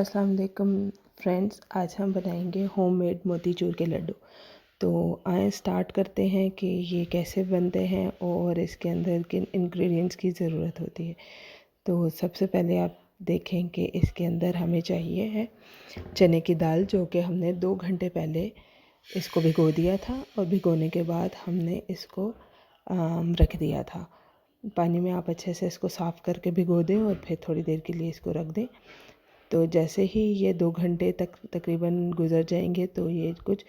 अस्सलाम वालेकुम फ्रेंड्स, आज हम बनाएंगे होममेड मोतीचूर के लड्डू। तो आए स्टार्ट करते हैं कि ये कैसे बनते हैं और इसके अंदर किन इंग्रेडिएंट्स की ज़रूरत होती है। तो सबसे पहले आप देखें कि इसके अंदर हमें चाहिए है चने की दाल, जो कि हमने 2 घंटे पहले इसको भिगो दिया था और भिगोने के बाद हमने इसको रख दिया था पानी में। आप अच्छे से इसको साफ़ करके भिगो दें और फिर थोड़ी देर के लिए इसको रख दें। तो जैसे ही ये 2 घंटे तक तकरीबन गुज़र जाएंगे तो ये कुछ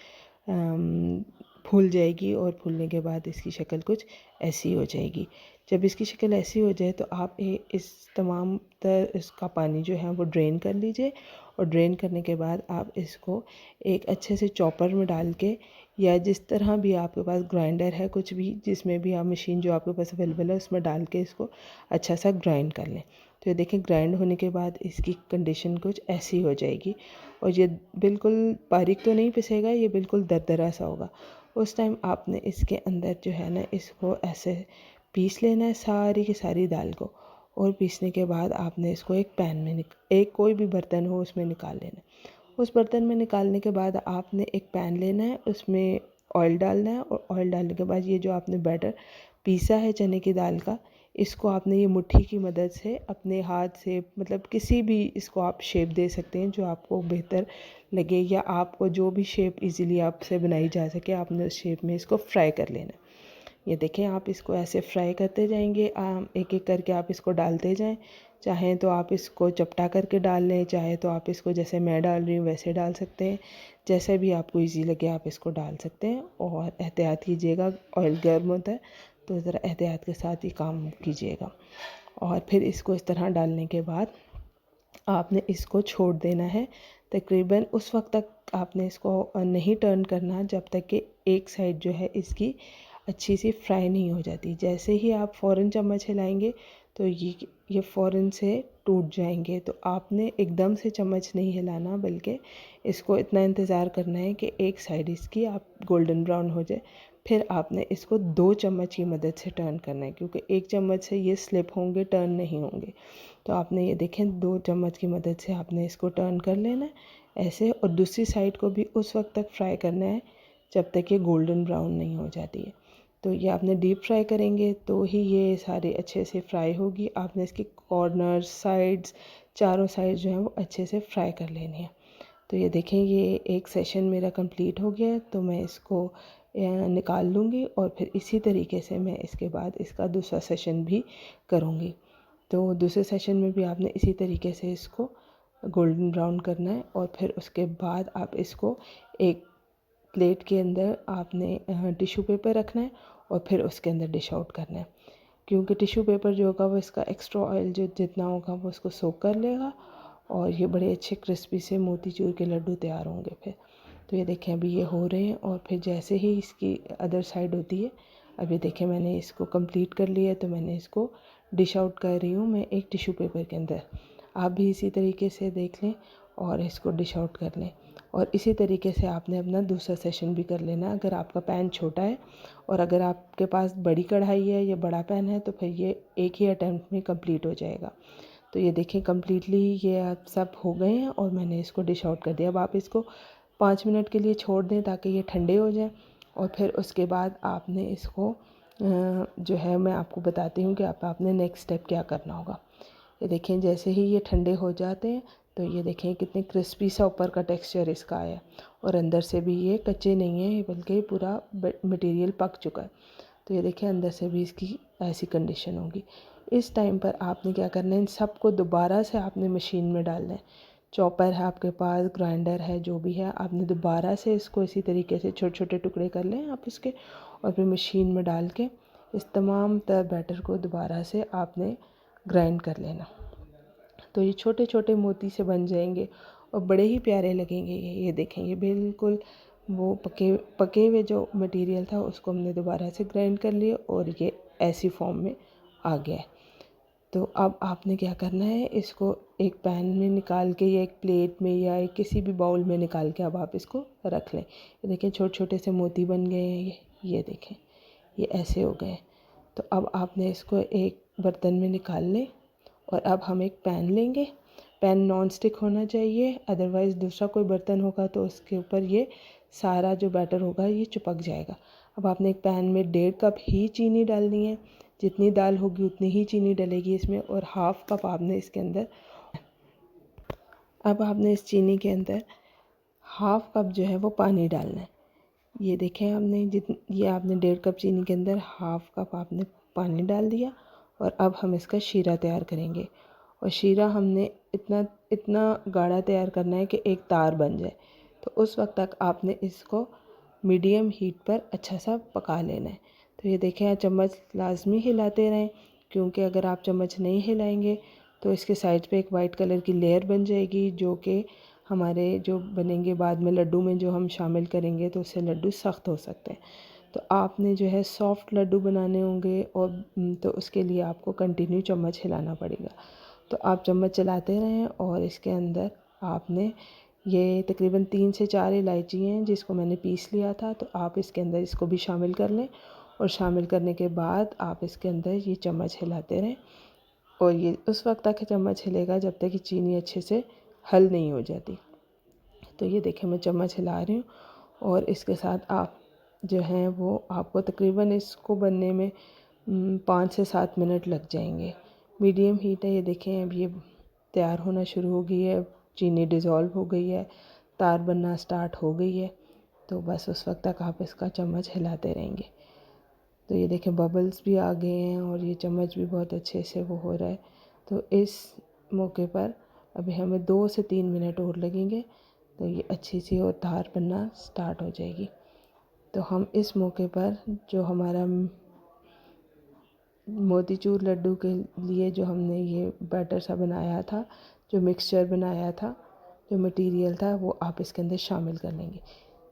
फूल जाएगी और फूलने के बाद इसकी शक्ल कुछ ऐसी हो जाएगी। जब इसकी शक्ल ऐसी हो जाए तो आप इस तमाम इसका पानी जो है वो ड्रेन कर लीजिए और ड्रेन करने के बाद आप इसको एक अच्छे से चॉपर में डाल के, या जिस तरह भी आपके पास ग्राइंडर है, कुछ भी जिसमें भी आप मशीन जो आपके पास अवेलेबल है उसमें डाल के इसको अच्छा सा ग्राइंड कर लें। तो ये देखें, ग्राइंड होने के बाद इसकी कंडीशन कुछ ऐसी हो जाएगी और ये बिल्कुल बारीक तो नहीं पिसेगा, ये बिल्कुल दरदरा सा होगा। उस टाइम आपने इसके अंदर जो है ना, इसको ऐसे पीस लेना है सारी की सारी दाल को। और पीसने के बाद आपने इसको एक पैन में एक कोई भी बर्तन हो उसमें निकाल लेना है। उस बर्तन में निकालने के बाद आपने एक पैन लेना है, उसमें ऑयल डालना है और ऑयल डालने के बाद ये जो आपने बैटर पीसा है चने की दाल का, इसको आपने ये मुट्ठी की मदद से अपने हाथ से, मतलब किसी भी इसको आप शेप दे सकते हैं जो आपको बेहतर लगे, या आपको जो भी शेप इजीली आपसे बनाई जा सके, आपने उस शेप में इसको फ्राई कर लेना। ये देखें, आप इसको ऐसे फ्राई करते जाएंगे, एक एक करके आप इसको डालते जाएं। चाहें तो आप इसको चपटा करके डाल लें, चाहे तो आप इसको जैसे मैं डाल रही हूँ वैसे डाल सकते हैं। जैसे भी आपको इजी लगे आप इसको डाल सकते हैं। और एहतियात कीजिएगा, ऑयल गर्म होता है तो ज़रा एहतियात के साथ ही काम कीजिएगा। और फिर इसको इस तरह डालने के बाद आपने इसको छोड़ देना है। तकरीबन उस वक्त तक आपने इसको नहीं टर्न करना जब तक कि एक साइड जो है इसकी अच्छी सी फ्राई नहीं हो जाती। जैसे ही आप फ़ौरन चम्मच हिलाएंगे तो ये फ़ौरन से टूट जाएंगे। तो आपने एकदम से चम्मच नहीं हिलाना, बल्कि इसको इतना इंतज़ार करना है कि एक साइड इसकी आप गोल्डन ब्राउन हो जाए। फिर आपने इसको 2 चम्मच की मदद से टर्न करना है, क्योंकि 1 चम्मच से ये स्लिप होंगे, टर्न नहीं होंगे। तो आपने ये देखें 2 चम्मच की मदद से आपने इसको टर्न कर लेना है ऐसे। और दूसरी साइड को भी उस वक्त तक फ्राई करना है जब तक ये गोल्डन ब्राउन नहीं हो जाती है। तो ये आपने डीप फ्राई करेंगे तो ही ये सारे अच्छे से फ्राई होगी। आपने इसके कॉर्नर, साइड्स, चारों साइड जो है वो अच्छे से फ्राई कर लेनी है। तो ये देखें, ये एक सेशन मेरा कंप्लीट हो गया है, तो मैं इसको निकाल लूँगी और फिर इसी तरीके से मैं इसके बाद इसका दूसरा सेशन भी करूँगी। तो दूसरे सेशन में भी आपने इसी तरीके से इसको गोल्डन ब्राउन करना है और फिर उसके बाद आप इसको एक प्लेट के अंदर आपने टिश्यू पेपर रखना है और फिर उसके अंदर डिश आउट करना है। क्योंकि टिश्यू पेपर जो होगा वो इसका एक्स्ट्रा ऑयल जो जितना होगा वो उसको सोक कर लेगा और ये बड़े अच्छे क्रिस्पी से मोतीचूर के लड्डू तैयार होंगे फिर। तो ये देखें, अभी ये हो रहे हैं और फिर जैसे ही इसकी अदर साइड होती है, अभी देखें मैंने इसको कंप्लीट कर लिया है, तो मैंने इसको डिश आउट कर रही हूँ मैं एक टिश्यू पेपर के अंदर। आप भी इसी तरीके से देख लें और इसको डिश आउट कर लें। और इसी तरीके से आपने अपना दूसरा सेशन भी कर लेना। अगर आपका पैन छोटा है और अगर आपके पास बड़ी कढ़ाई है या बड़ा पैन है तो फिर ये एक ही अटैम्प्ट में कंप्लीट हो जाएगा। तो ये देखें, कम्प्लीटली ये आप सब हो गए हैं और मैंने इसको डिश आउट कर दिया। अब आप इसको 5 मिनट के लिए छोड़ दें ताकि ये ठंडे हो जाएं और फिर उसके बाद आपने इसको जो है मैं आपको बताती हूँ कि आपने नेक्स्ट स्टेप क्या करना होगा। ये देखें, जैसे ही ये ठंडे हो जाते हैं तो ये देखें कितने क्रिस्पी सा ऊपर का टेक्सचर इसका आया और अंदर से भी ये कच्चे नहीं है, बल्कि पूरा मटेरियल पक चुका है। तो ये देखें, अंदर से भी इसकी ऐसी कंडीशन होगी। इस टाइम पर आपने क्या करना है, इन सबको दोबारा से आपने मशीन में डालना है। चॉपर है आपके पास, ग्राइंडर है, जो भी है, आपने दोबारा से इसको इसी तरीके से छोटे छोटे टुकड़े कर लें आप इसके और फिर मशीन में डाल के इस तमाम तर बैटर को दोबारा से आपने ग्राइंड कर लेना। तो ये छोटे छोटे मोती से बन जाएंगे और बड़े ही प्यारे लगेंगे। ये देखें, ये बिल्कुल वो पके पके हुए जो मटेरियल था उसको हमने दोबारा से ग्राइंड कर लिया और ये ऐसी फॉर्म में आ गया है। तो अब आपने क्या करना है, इसको एक पैन में निकाल के या एक प्लेट में या एक किसी भी बाउल में निकाल के अब आप इसको रख लें। ये देखें, छोटे छोटे से मोती बन गए हैं। ये देखें, ये ऐसे हो गए। तो अब आपने इसको एक बर्तन में निकाल लें और अब हम एक पैन लेंगे। पैन नॉन स्टिक होना चाहिए, अदरवाइज़ दूसरा कोई बर्तन होगा तो उसके ऊपर ये सारा जो बैटर होगा ये चिपक जाएगा। अब आपने एक पैन में 1.5 कप ही चीनी डालनी है, जितनी दाल होगी उतनी ही चीनी डलेगी इसमें, और हाफ़ कप आपने इसके अंदर, अब आपने इस चीनी के अंदर हाफ़ कप जो है वो पानी डालना है। ये देखें आपने ये आपने 1.5 कप चीनी के अंदर हाफ़ कप आपने पानी डाल दिया, और अब हम इसका शीरा तैयार करेंगे। और शीरा हमने इतना इतना गाढ़ा तैयार करना है कि एक तार बन जाए। तो उस वक्त तक आपने इसको मीडियम हीट पर अच्छा सा पका लेना है। तो ये देखें, चम्मच लाजमी हिलाते रहें, क्योंकि अगर आप चम्मच नहीं हिलाएंगे तो इसके साइड पे एक वाइट कलर की लेयर बन जाएगी, जो कि हमारे जो बनेंगे बाद में लड्डू में जो हम शामिल करेंगे तो उससे लड्डू सख्त हो सकते हैं। तो आपने जो है सॉफ्ट लड्डू बनाने होंगे, और तो उसके लिए आपको कंटिन्यू चम्मच हिलाना पड़ेगा। तो आप चम्मच चलाते रहें, और इसके अंदर आपने ये तकरीबन 3 से 4 इलायची हैं जिसको मैंने पीस लिया था, तो आप इसके अंदर इसको भी शामिल कर लें। और शामिल करने के बाद आप इसके अंदर ये चम्मच हिलाते रहें, और ये उस वक्त तक चम्मच हिलेगा जब तक कि चीनी अच्छे से हल नहीं हो जाती। तो ये देखें, मैं चम्मच हिला रही हूँ, और इसके साथ आप जो हैं वो आपको तकरीबन इसको बनने में 5 से 7 मिनट लग जाएंगे। मीडियम हीट है। ये देखें, अब ये तैयार होना शुरू हो गई है, चीनी डिज़ोल्व हो गई है, तार बनना स्टार्ट हो गई है। तो बस उस वक्त तक आप इसका चम्मच हिलाते रहेंगे। तो ये देखें, बबल्स भी आ गए हैं, और ये चम्मच भी बहुत अच्छे से वो हो रहा है। तो इस मौके पर अभी हमें 2 से 3 मिनट और लगेंगे, तो ये अच्छी सी और धार बनना स्टार्ट हो जाएगी। तो हम इस मौके पर जो हमारा मोतीचूर लड्डू के लिए जो हमने ये बैटर सा बनाया था, जो मिक्सचर बनाया था, जो मटेरियल था, वो आप इसके अंदर शामिल कर लेंगे।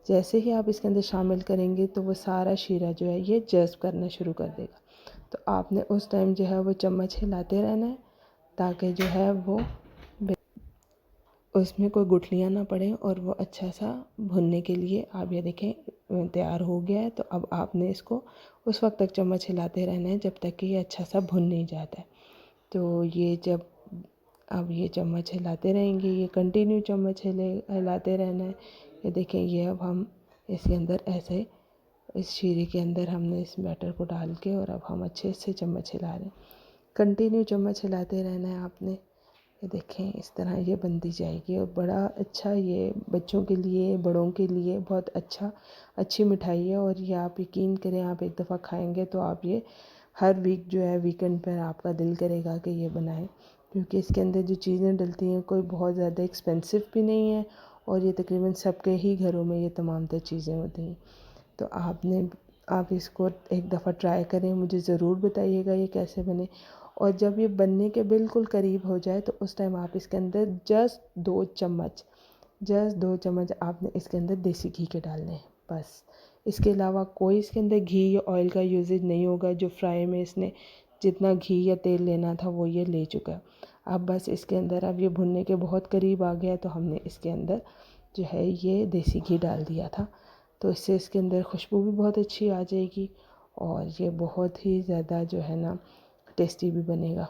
जैसे ही आप इसके अंदर शामिल करेंगे तो वो सारा शीरा जो है ये जज़्ब करना शुरू कर देगा। तो आपने उस टाइम जो है वो चम्मच हिलाते रहना है, ताकि जो है वो उसमें कोई गुठलियाँ ना पड़ें, और वो अच्छा सा भुनने के लिए आप ये देखें तैयार हो गया है। तो अब आपने इसको उस वक्त तक चम्मच हिलाते रहना है जब तक कि ये अच्छा सा भुन नहीं जाता है। तो ये जब अब ये चम्मच हिलाते रहेंगे, ये कंटिन्यू चम्मच हिलाते रहना है। ये देखें, ये अब हम इसके अंदर ऐसे इस शीरे के अंदर हमने इस बैटर को डाल के, और अब हम अच्छे से चम्मच हिला रहे हैं। कंटिन्यू चम्मच हिलाते रहना है आपने। ये देखें, इस तरह ये बनती जाएगी, और बड़ा अच्छा, ये बच्चों के लिए बड़ों के लिए बहुत अच्छी मिठाई है। और ये आप यकीन करें, आप एक दफ़ा खाएंगे तो आप ये हर वीक जो है वीकेंड पर आपका दिल करेगा कि ये बनाएं, क्योंकि इसके अंदर जो चीज़ें डलती हैं कोई बहुत ज़्यादा एक्सपेंसिव भी नहीं है, और ये तकरीबन सबके ही घरों में ये तमाम तर चीज़ें होती हैं। तो आप इसको एक दफ़ा ट्राई करें, मुझे ज़रूर बताइएगा ये कैसे बने। और जब ये बनने के बिल्कुल करीब हो जाए तो उस टाइम आप इसके अंदर जस्ट 2 चम्मच आपने इसके अंदर देसी घी के डालने हैं, बस। इसके अलावा कोई इसके अंदर घी या ऑयल का यूजेज नहीं होगा। जो फ्राई में इसने जितना घी या तेल लेना था वो ये ले चुका है। अब बस इसके अंदर, अब ये भुनने के बहुत करीब आ गया, तो हमने इसके अंदर जो है ये देसी घी डाल दिया था। तो इससे इसके अंदर खुशबू भी बहुत अच्छी आ जाएगी, और ये बहुत ही ज़्यादा जो है ना टेस्टी भी बनेगा।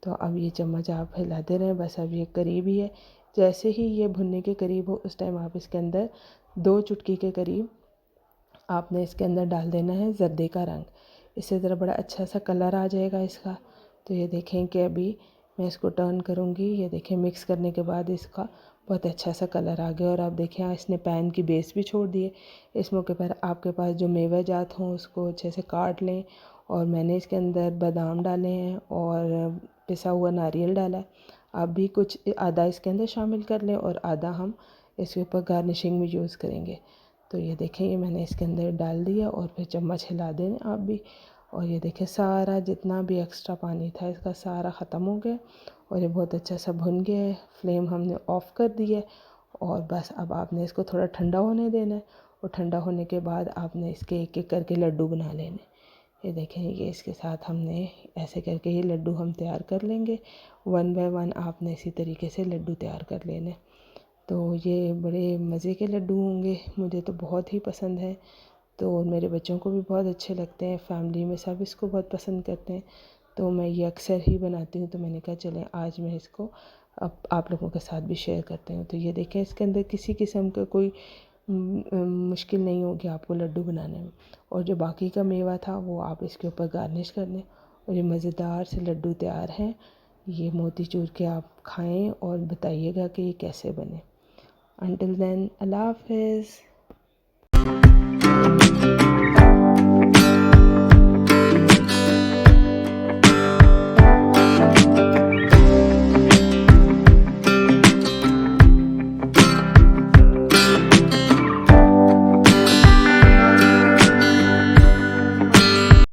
तो अब ये चम्मच आप हिलाते रहें, बस अब ये करीब ही है। जैसे ही ये भुनने के करीब हो उस टाइम आप इसके अंदर 2 चुटकी के करीब आपने इसके अंदर डाल देना है ज़र्दे का रंग। इससे ज़रा बड़ा अच्छा सा कलर आ जाएगा इसका। तो ये देखें कि अभी मैं इसको टर्न करूँगी, ये देखें मिक्स करने के बाद इसका बहुत अच्छा सा कलर आ गया। और आप देखें, इसने पैन की बेस भी छोड़ दी है। इस मौके पर आपके पास जो मेवे जात हों उसको अच्छे से काट लें, और मैंने इसके अंदर बादाम डाले हैं और पिसा हुआ नारियल डाला है। आप भी कुछ आधा इसके अंदर शामिल कर लें, और आधा हम इसके ऊपर गार्निशिंग में यूज़ करेंगे। तो ये देखें, ये मैंने इसके अंदर डाल दिया, और फिर चम्मच हिला दें आप भी। और ये देखें, सारा जितना भी एक्स्ट्रा पानी था इसका सारा ख़त्म हो गया, और ये बहुत अच्छा सा भुन गया है। फ्लेम हमने ऑफ़ कर दी है, और बस अब आपने इसको थोड़ा ठंडा होने देना है। और ठंडा होने के बाद आपने इसके एक एक करके लड्डू बना लेने। ये देखें, ये इसके साथ हमने ऐसे करके ये लड्डू हम तैयार कर लेंगे। 1 बाय 1 आपने इसी तरीके से लड्डू तैयार कर लेने। तो ये बड़े मज़े के लड्डू होंगे, मुझे तो बहुत ही पसंद है। तो मेरे बच्चों को भी बहुत अच्छे लगते हैं, फैमिली में सब इसको बहुत पसंद करते हैं। तो मैं ये अक्सर ही बनाती हूँ, तो मैंने कहा चलें आज मैं इसको अब आप लोगों के साथ भी शेयर करते हैं। तो ये देखें, इसके अंदर किसी किस्म का कोई मुश्किल नहीं होगी आपको लड्डू बनाने में। और जो बाकी का मेवा था वो आप इसके ऊपर गार्निश कर लें और ये मज़ेदार से लड्डू तैयार हैं। ये मोतीचूर के आप खाएं और बताइएगा कि ये कैसे बने। अंटिल देन, अल्लाह हाफ़िज़।